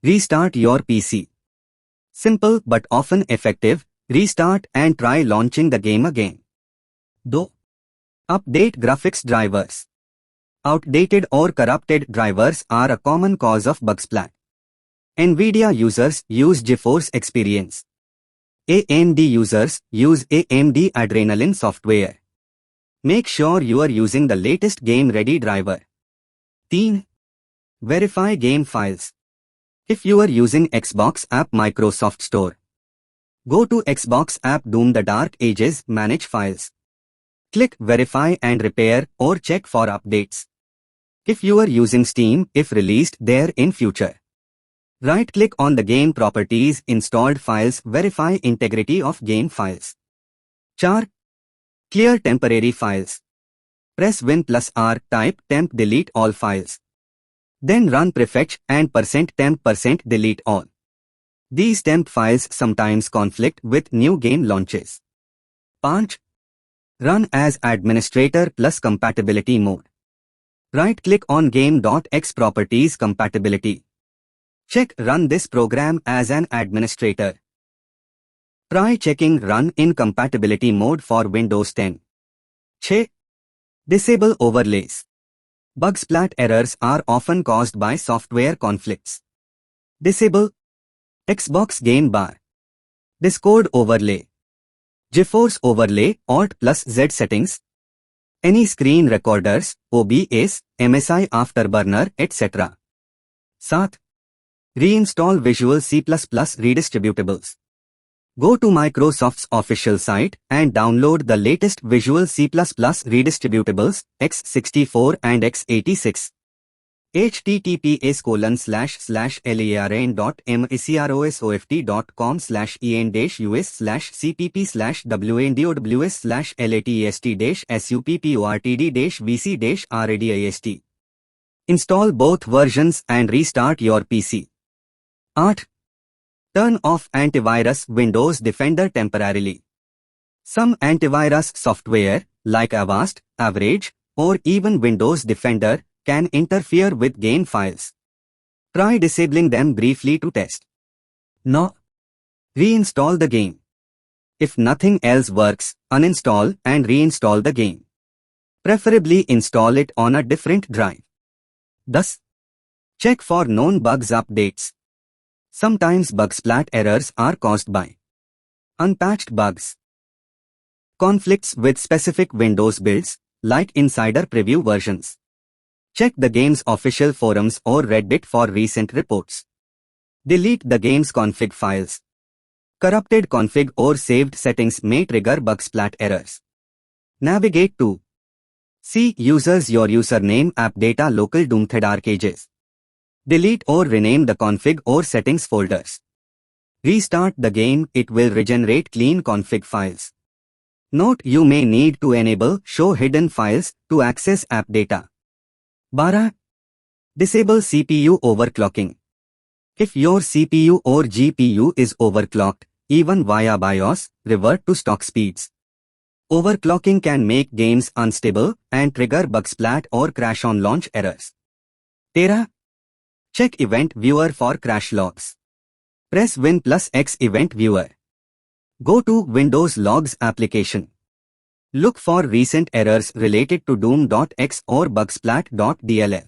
Restart your PC. Simple but often effective. Restart and try launching the game again. 2. Update graphics drivers. Outdated or corrupted drivers are a common cause of BUGSPLAT. NVIDIA users use GeForce Experience. AMD users use AMD Adrenalin software. Make sure you are using the latest game-ready driver. 3. Verify game files. If you are using Xbox app Microsoft Store, go to Xbox app Doom the Dark Ages Manage Files. Click Verify and Repair or check for updates. If you are using Steam, if released there in future, right-click on the game properties installed files. Verify integrity of game files. 4. Clear temporary files. Press Win+R, type temp delete all files. Then run prefetch and %temp %delete all. These temp files sometimes conflict with new game launches. 5. Run as administrator plus compatibility mode. Right-click on game.x properties compatibility. Check run this program as an administrator. Try checking run in compatibility mode for Windows 10. 6. Disable overlays. BUGSPLAT errors are often caused by software conflicts. Disable Xbox Game Bar, Discord overlay, GeForce overlay, Alt+Z settings, any screen recorders, OBS, MSI Afterburner, etc. 7. Reinstall Visual C++ Redistributables. Go to Microsoft's official site and download the latest Visual C++ Redistributables, x64 and x86. https://learn.microsoft.com/en-us/cpp/wndws/latest-supportd-vc-radist. Install both versions and restart your PC. 8. Turn off antivirus Windows Defender temporarily. Some antivirus software, like Avast, Average, or even Windows Defender, can interfere with game files. Try disabling them briefly to test. No. Reinstall the game. If nothing else works, uninstall and reinstall the game. Preferably install it on a different drive. Thus, check for known bugs updates. Sometimes BUGSPLAT errors are caused by unpatched bugs, conflicts with specific Windows builds, like insider preview versions. Check the game's official forums or Reddit for recent reports. Delete the game's config files. Corrupted config or saved settings may trigger BUGSPLAT errors. Navigate to C. Users your username app data local Doom the Dark Ages. Delete or rename the config or settings folders. Restart the game, it will regenerate clean config files. Note you may need to enable Show Hidden Files to access app data. 12. Disable CPU overclocking. If your CPU or GPU is overclocked, even via BIOS, revert to stock speeds. Overclocking can make games unstable and trigger BUGSPLAT or crash on launch errors. 13. Check Event Viewer for crash logs. Press Win+X Event Viewer. Go to Windows Logs application. Look for recent errors related to Doom.x or BUGSPLAT.dll.